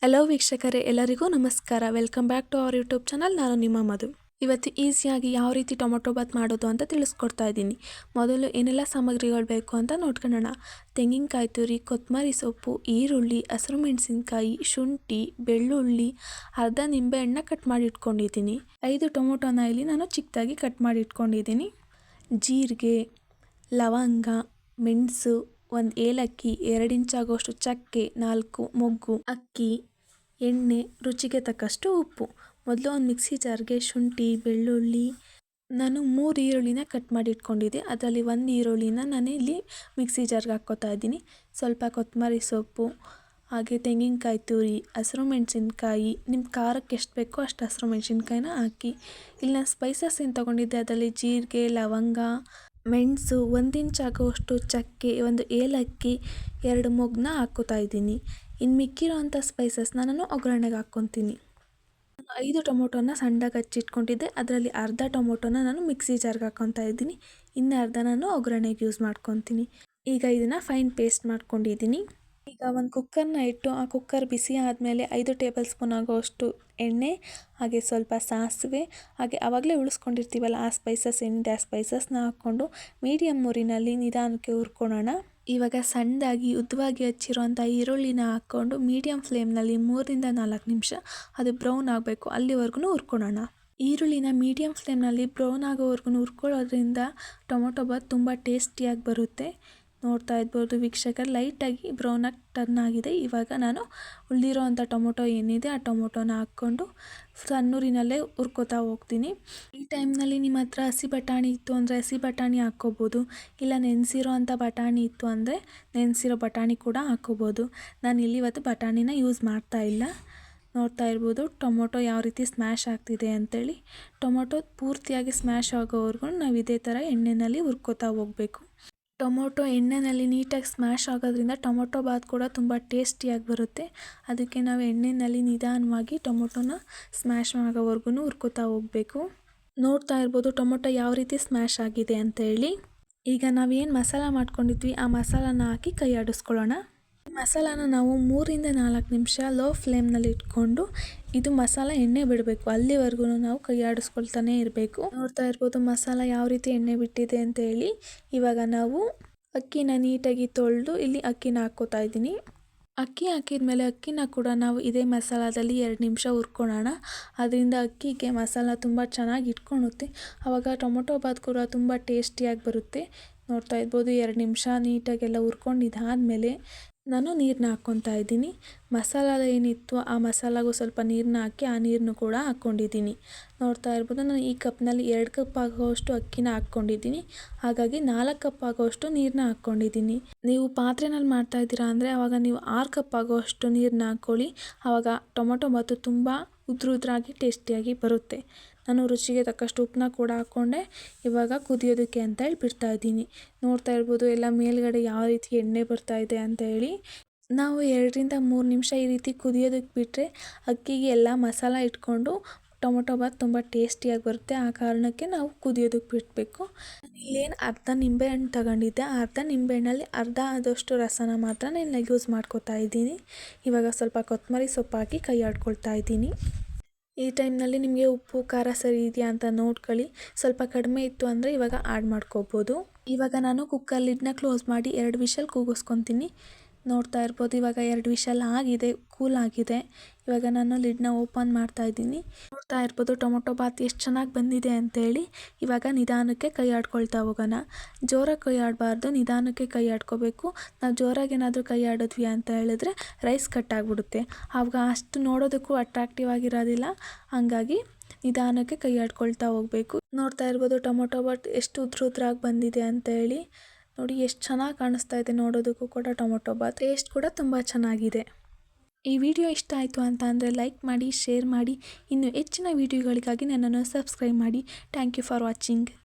Hello ವೀಕ್ಷಕರೇ, ಎಲ್ಲರಿಗೂ ನಮಸ್ಕಾರ. Welcome back to our YouTube channel. ನಾನು ನಿಮ್ಮ ಮಧು. ಇವತ್ತು ಈಸಿಯಾಗಿ ಯಾವ ರೀತಿ ಟೊಮೊಟೊ ಬಾತ್ ಮಾಡೋದು ಅಂತ ತಿಳಿಸ್ಕೊಡ್ತಾ ಇದ್ದೀನಿ. ಮೊದಲು ಏನೆಲ್ಲ ಸಾಮಗ್ರಿಗಳು ಬೇಕು ಅಂತ ನೋಡ್ಕೊಳ್ಳೋಣ. ತೆಂಗಿನಕಾಯಿ ತುರಿ, ಕೊತ್ತಂಬರಿ ಸೊಪ್ಪು, ಈರುಳ್ಳಿ, ಹಸಿರು ಮೆಣಸಿನ್ಕಾಯಿ, ಶುಂಠಿ, ಬೆಳ್ಳುಳ್ಳಿ, ಅರ್ಧ ನಿಂಬೆಹಣ್ಣು ಕಟ್ ಮಾಡಿ ಇಟ್ಕೊಂಡಿದ್ದೀನಿ. 5 ಟೊಮೊಟೊನ ಇಲ್ಲಿ ನಾನು ಚಿಕ್ಕದಾಗಿ ಕಟ್ ಮಾಡಿ ಇಟ್ಕೊಂಡಿದ್ದೀನಿ. ಜೀರಿಗೆ, ಲವಂಗ, ಮೆಣಸು, 1 ಏಲಕ್ಕಿ, 2 ಇಂಚಾಗುವಷ್ಟು ಚಕ್ಕೆ, 4 ಮೊಗ್ಗು, ಅಕ್ಕಿ, ಎಣ್ಣೆ, ರುಚಿಗೆ ತಕ್ಕಷ್ಟು ಉಪ್ಪು. ಮೊದಲು ಒಂದು ಮಿಕ್ಸಿ ಜಾರ್ಗೆ ಶುಂಠಿ, ಬೆಳ್ಳುಳ್ಳಿ, ನಾನು 3 ಈರುಳ್ಳಿನ ಕಟ್ ಮಾಡಿ ಇಟ್ಕೊಂಡಿದ್ದೆ. ಅದರಲ್ಲಿ 1 ಈರುಳ್ಳಿನ ನಾನು ಇಲ್ಲಿ ಮಿಕ್ಸಿ ಜಾರ್ಗೆ ಹಾಕ್ಕೋತಾ ಇದ್ದೀನಿ. ಸ್ವಲ್ಪ ಕೊತ್ತಂಬರಿ ಸೊಪ್ಪು, ಹಾಗೆ ತೆಂಗಿನಕಾಯಿ ತುರಿ, ಹಸಿರು ಮೆಣಸಿನ್ಕಾಯಿ, ನಿಮ್ಮ ಖಾರಕ್ಕೆ ಎಷ್ಟು ಬೇಕೋ ಅಷ್ಟು ಹಸಿರು ಮೆಣಸಿನ್ಕಾಯಿನ ಹಾಕಿ. ಇಲ್ಲಿ ನಾನು ಸ್ಪೈಸಸ್ ಏನು ತೊಗೊಂಡಿದ್ದೆ, ಅದರಲ್ಲಿ ಜೀರಿಗೆ, ಲವಂಗ, ಮೆಣಸು, 1 ಇಂಚ್ ಆಗುವಷ್ಟು ಚಕ್ಕೆ, 1 ಏಲಕ್ಕಿ, 2 ಮೊಗ್ಗನ್ನ ಹಾಕ್ಕೋತಾ ಇದ್ದೀನಿ. ಇನ್ನು ಮಿಕ್ಕಿರೋ ಅಂಥ ಸ್ಪೈಸಸ್ನ ನಾನು ಒಗ್ಗರಣೆಗೆ ಹಾಕ್ಕೊತೀನಿ. 5 ಟೊಮೊಟೊನ ಸಣ್ಣದಾಗಿ ಹಚ್ಚಿಟ್ಕೊಂಡಿದ್ದೆ. ಅದರಲ್ಲಿ ಅರ್ಧ ಟೊಮೊಟೊನ ನಾನು ಮಿಕ್ಸಿ ಜಾರ್ಗೆ ಹಾಕ್ಕೊತಾ ಇದ್ದೀನಿ. ಇನ್ನು ಅರ್ಧ ನಾನು ಒಗ್ಗರಣೆಗೆ ಯೂಸ್ ಮಾಡ್ಕೊತೀನಿ. ಈಗ ಇದನ್ನು ಫೈನ್ ಪೇಸ್ಟ್ ಮಾಡ್ಕೊಂಡಿದ್ದೀನಿ. ಈಗ ಒಂದು ಕುಕ್ಕರ್ನ ಇಟ್ಟು ಆ ಕುಕ್ಕರ್ ಬಿಸಿ ಆದಮೇಲೆ 5 ಟೇಬಲ್ ಸ್ಪೂನ್ ಆಗೋಷ್ಟು ಎಣ್ಣೆ, ಹಾಗೆ ಸ್ವಲ್ಪ ಸಾಸಿವೆ, ಹಾಗೆ ಆವಾಗಲೇ ಉಳಿಸ್ಕೊಂಡಿರ್ತೀವಲ್ಲ ಆ ಸ್ಪೈಸಸ್ ಏನಿದೆ ಆ ಸ್ಪೈಸಸ್ನ ಹಾಕ್ಕೊಂಡು ಮೀಡಿಯಮ್ ಉರಿನಲ್ಲಿ ನಿಧಾನಕ್ಕೆ ಹುರ್ಕೊಳ್ಳೋಣ. ಇವಾಗ ಸಣ್ಣದಾಗಿ ಉದ್ದವಾಗಿ ಹಚ್ಚಿರೋಂಥ ಈರುಳ್ಳಿನ ಹಾಕ್ಕೊಂಡು ಮೀಡಿಯಮ್ ಫ್ಲೇಮ್ನಲ್ಲಿ 3 ರಿಂದ 4 ನಿಮಿಷ ಅದು ಬ್ರೌನ್ ಆಗಬೇಕು, ಅಲ್ಲಿವರೆಗೂ ಹುರ್ಕೊಳ್ಳೋಣ. ಈರುಳ್ಳಿನ ಮೀಡಿಯಮ್ ಫ್ಲೇಮ್ನಲ್ಲಿ ಬ್ರೌನ್ ಆಗೋವರೆಗೂ ಹುರ್ಕೊಳ್ಳೋದ್ರಿಂದ ಟೊಮೊಟೊ ಬಾತ್ ತುಂಬ ಟೇಸ್ಟಿಯಾಗಿ ಬರುತ್ತೆ. ನೋಡ್ತಾ ಇರ್ಬೋದು ವೀಕ್ಷಕರು, ಲೈಟಾಗಿ ಬ್ರೌನಾಗಿ ಟರ್ನ್ ಆಗಿದೆ. ಇವಾಗ ನಾನು ಉಳಿದಿರೋ ಅಂಥ ಟೊಮೊಟೊ ಏನಿದೆ ಆ ಟೊಮೊಟೊನ ಹಾಕ್ಕೊಂಡು ಸಣ್ಣೂರಿನಲ್ಲೇ ಹುರ್ಕೋತಾ ಹೋಗ್ತೀನಿ. ಈ ಟೈಮ್ನಲ್ಲಿ ನಿಮ್ಮ ಹತ್ರ ಹಸಿ ಬಟಾಣಿ ಇತ್ತು ಅಂದರೆ ಹಸಿ ಬಟಾಣಿ ಹಾಕ್ಕೋಬೋದು, ಇಲ್ಲ ನೆನೆಸಿರೋ ಅಂಥ ಬಟಾಣಿ ಇತ್ತು ಅಂದರೆ ನೆನೆಸಿರೋ ಬಟಾಣಿ ಕೂಡ ಹಾಕ್ಕೋಬೋದು. ನಾನು ಇಲ್ಲಿ ಇವತ್ತು ಬಟಾಣಿನ ಯೂಸ್ ಮಾಡ್ತಾ ಇಲ್ಲ. ನೋಡ್ತಾ ಇರ್ಬೋದು ಟೊಮೊಟೊ ಯಾವ ರೀತಿ ಸ್ಮ್ಯಾಶ್ ಆಗ್ತಿದೆ ಅಂತೇಳಿ. ಟೊಮೊಟೊ ಪೂರ್ತಿಯಾಗಿ ಸ್ಮ್ಯಾಶ್ ಆಗೋವರೆಗೂ ನಾವು ಇದೇ ಥರ ಎಣ್ಣೆಯಲ್ಲಿ ಹುರ್ಕೋತಾ ಹೋಗಬೇಕು. ಟೊಮೊಟೊ ಎಣ್ಣೆಯಲ್ಲಿ ನೀಟಾಗಿ ಸ್ಮ್ಯಾಶ್ ಆಗೋದ್ರಿಂದ ಟೊಮೊಟೊ ಬಾತ್ ಕೂಡ ತುಂಬ ಟೇಸ್ಟಿಯಾಗಿ ಬರುತ್ತೆ. ಅದಕ್ಕೆ ನಾವು ಎಣ್ಣೆಯಲ್ಲಿ ನಿಧಾನವಾಗಿ ಟೊಮೊಟೊನ ಸ್ಮ್ಯಾಶ್ ಆಗೋವರೆಗೂ ಹುರ್ಕೋತಾ ಹೋಗಬೇಕು. ನೋಡ್ತಾ ಇರ್ಬೋದು ಟೊಮೊಟೊ ಯಾವ ರೀತಿ ಸ್ಮ್ಯಾಶ್ ಆಗಿದೆ ಅಂತೇಳಿ. ಈಗ ನಾವೇನು ಮಸಾಲ ಮಾಡ್ಕೊಂಡಿದ್ವಿ ಆ ಮಸಾಲಾನ ಹಾಕಿ ಕೈ ಆಡಿಸ್ಕೊಳ್ಳೋಣ. ಮಸಾಲಾನ ನಾವು 3 ರಿಂದ 4 ನಿಮಿಷ ಲೋ ಫ್ಲೇಮ್ನಲ್ಲಿ ಇಟ್ಕೊಂಡು ಇದು ಮಸಾಲ ಎಣ್ಣೆ ಬಿಡಬೇಕು, ಅಲ್ಲಿವರೆಗೂ ನಾವು ಕೈ ಆಡಿಸ್ಕೊಳ್ತಾನೆ ಇರಬೇಕು. ನೋಡ್ತಾ ಇರ್ಬೋದು ಮಸಾಲ ಯಾವ ರೀತಿ ಎಣ್ಣೆ ಬಿಟ್ಟಿದೆ ಅಂತ ಹೇಳಿ. ಇವಾಗ ನಾವು ಅಕ್ಕಿನ ನೀಟಾಗಿ ತೊಳೆದು ಇಲ್ಲಿ ಅಕ್ಕಿನ ಹಾಕ್ಕೋತಾ ಇದ್ದೀನಿ. ಅಕ್ಕಿ ಹಾಕಿದ್ಮೇಲೆ ಅಕ್ಕಿನ ಕೂಡ ನಾವು ಇದೇ ಮಸಾಲದಲ್ಲಿ 2 ನಿಮಿಷ ಹುರ್ಕೊಳ್ಳೋಣ. ಅದರಿಂದ ಅಕ್ಕಿಗೆ ಮಸಾಲ ತುಂಬ ಚೆನ್ನಾಗಿ ಇಟ್ಕೊಳ್ಳುತ್ತೆ. ಆವಾಗ ಟೊಮೊಟೊ ಬಾತ್ ಕೂಡ ತುಂಬ ಟೇಸ್ಟಿಯಾಗಿ ಬರುತ್ತೆ. ನೋಡ್ತಾ ಇರ್ಬೋದು 2 ನಿಮಿಷ ನೀಟಾಗೆಲ್ಲ ಹುರ್ಕೊಂಡಿದ್ದಾದಮೇಲೆ ನಾನು ನೀರನ್ನ ಹಾಕ್ಕೊತಾ ಇದ್ದೀನಿ. ಮಸಾಲ ಏನಿತ್ತು ಆ ಮಸಾಲಾಗೂ ಸ್ವಲ್ಪ ನೀರನ್ನ ಹಾಕಿ ಆ ನೀರನ್ನು ಕೂಡ ಹಾಕ್ಕೊಂಡಿದ್ದೀನಿ. ನೋಡ್ತಾ ಇರ್ಬೋದು ನಾನು ಈ ಕಪ್ನಲ್ಲಿ 2 ಕಪ್ ಆಗೋವಷ್ಟು ಅಕ್ಕಿನ ಹಾಕ್ಕೊಂಡಿದ್ದೀನಿ. ಹಾಗಾಗಿ 4 ಕಪ್ ಆಗೋವಷ್ಟು ನೀರನ್ನ ಹಾಕ್ಕೊಂಡಿದ್ದೀನಿ. ನೀವು ಪಾತ್ರೆನಲ್ಲಿ ಮಾಡ್ತಾ ಇದ್ದೀರಾ ಅಂದರೆ ಆವಾಗ ನೀವು 6 ಕಪ್ ಆಗೋವಷ್ಟು ನೀರನ್ನ ಹಾಕ್ಕೊಳ್ಳಿ. ಆವಾಗ ಟೊಮೊಟೊ ಬಾತು ತುಂಬ ಉದ್ರಾಗಿ ಟೇಸ್ಟಿಯಾಗಿ ಬರುತ್ತೆ. ನಾನು ರುಚಿಗೆ ತಕ್ಕಷ್ಟು ಉಪ್ಪನ್ನ ಕೂಡ ಹಾಕ್ಕೊಂಡೆ. ಇವಾಗ ಕುದಿಯೋದಕ್ಕೆ ಅಂತ ಹೇಳಿ ಬಿಡ್ತಾ ಇದ್ದೀನಿ. ನೋಡ್ತಾ ಇರ್ಬೋದು ಎಲ್ಲ ಮೇಲ್ಗಡೆ ಯಾವ ರೀತಿ ಎಣ್ಣೆ ಬರ್ತಾ ಇದೆ ಅಂತ ಹೇಳಿ. ನಾವು 2 ರಿಂದ 3 ನಿಮಿಷ ಈ ರೀತಿ ಕುದಿಯೋದಕ್ಕೆ ಬಿಟ್ಟರೆ ಅಕ್ಕಿಗೆ ಎಲ್ಲ ಮಸಾಲ ಇಟ್ಕೊಂಡು ಟೊಮೊಟೊ ಬಾತ್ ತುಂಬ ಟೇಸ್ಟಿಯಾಗಿ ಬರುತ್ತೆ. ಆ ಕಾರಣಕ್ಕೆ ನಾವು ಕುದಿಯೋದಕ್ಕೆ ಬಿಡಬೇಕು. ಇಲ್ಲೇನು ಅರ್ಧ ನಿಂಬೆಹಣ್ಣು ತಗೊಂಡಿದ್ದೆ, ಅರ್ಧ ನಿಂಬೆಹಣ್ಣಲ್ಲಿ ಅರ್ಧ ಆದಷ್ಟು ರಸನ ಮಾತ್ರ ನಾನು ಯೂಸ್ ಮಾಡ್ಕೋತಾ ಇದ್ದೀನಿ. ಇವಾಗ ಸ್ವಲ್ಪ ಕೊತ್ತಂಬರಿ ಸೊಪ್ಪು ಹಾಕಿ ಕೈ ಆಡ್ಕೊಳ್ತಾ ಇದ್ದೀನಿ. ಈ ಟೈಮ್ನಲ್ಲಿ ನಿಮಗೆ ಉಪ್ಪು ಖಾರ ಸರಿ ಇದೆಯಾ ಅಂತ ನೋಡ್ಕೊಳ್ಳಿ. ಸ್ವಲ್ಪ ಕಡಿಮೆ ಇತ್ತು ಅಂದರೆ ಇವಾಗ ಆ್ಯಡ್ ಮಾಡ್ಕೋಬೋದು. ಇವಾಗ ನಾನು ಕುಕ್ಕರ್ ಲಿಡ್ನ ಕ್ಲೋಸ್ ಮಾಡಿ 2 ವಿಷಲ್ ಕೂಗಿಸ್ಕೊತೀನಿ. ನೋಡ್ತಾ ಇರ್ಬೋದು ಇವಾಗ 2 ವಿಷಲ್ ಆಗಿದೆ, ಕೂಲ್ ಆಗಿದೆ. ಇವಾಗ ನಾನು ಲಿಡ್ನ ಓಪನ್ ಮಾಡ್ತಾ ಇದ್ದೀನಿ. ನೋಡ್ತಾ ಇರ್ಬೋದು ಟೊಮೊಟೊ ಬಾತ್ ಎಷ್ಟು ಚೆನ್ನಾಗಿ ಬಂದಿದೆ ಅಂತೇಳಿ. ಇವಾಗ ನಿಧಾನಕ್ಕೆ ಕೈ ಆಡ್ಕೊಳ್ತಾ ಹೋಗೋಣ. ಜೋರಾಗಿ ಕೈ ಆಡಬಾರ್ದು, ನಿಧಾನಕ್ಕೆ ಕೈ ಆಡ್ಕೋಬೇಕು. ನಾವು ಜೋರಾಗಿ ಏನಾದರೂ ಕೈ ಆಡಿದ್ವಿ ಅಂತ ಹೇಳಿದ್ರೆ ರೈಸ್ ಕಟ್ ಆಗಿಬಿಡುತ್ತೆ. ಆವಾಗ ಅಷ್ಟು ನೋಡೋದಕ್ಕೂ ಅಟ್ರಾಕ್ಟಿವ್ ಆಗಿರೋದಿಲ್ಲ. ಹಾಗಾಗಿ ನಿಧಾನಕ್ಕೆ ಕೈ ಆಡ್ಕೊಳ್ತಾ ಹೋಗಬೇಕು. ನೋಡ್ತಾ ಇರ್ಬೋದು ಟೊಮೊಟೊ ಬಾತ್ ಎಷ್ಟು ಉದ್ರಾಗಿ ಬಂದಿದೆ ಅಂತ ಹೇಳಿ. ನೋಡಿ ಎಷ್ಟು ಚೆನ್ನಾಗಿ ಕಾಣಿಸ್ತಾ ಇದೆ ನೋಡೋದಕ್ಕೂ ಕೂಡ ಟೊಮೊಟೊ ಬಾತ್. ಟೇಸ್ಟ್ ಕೂಡ ತುಂಬ ಚೆನ್ನಾಗಿದೆ. ಈ ವಿಡಿಯೋ ಇಷ್ಟ ಆಯಿತು ಅಂತ ಅಂದರೆ ಲೈಕ್ ಮಾಡಿ, ಶೇರ್ ಮಾಡಿ. ಇನ್ನು ಹೆಚ್ಚಿನ ವಿಡಿಯೋಗಳಿಗಾಗಿ ನನ್ನನ್ನು ಸಬ್ಸ್ಕ್ರೈಬ್ ಮಾಡಿ. Thank you for watching.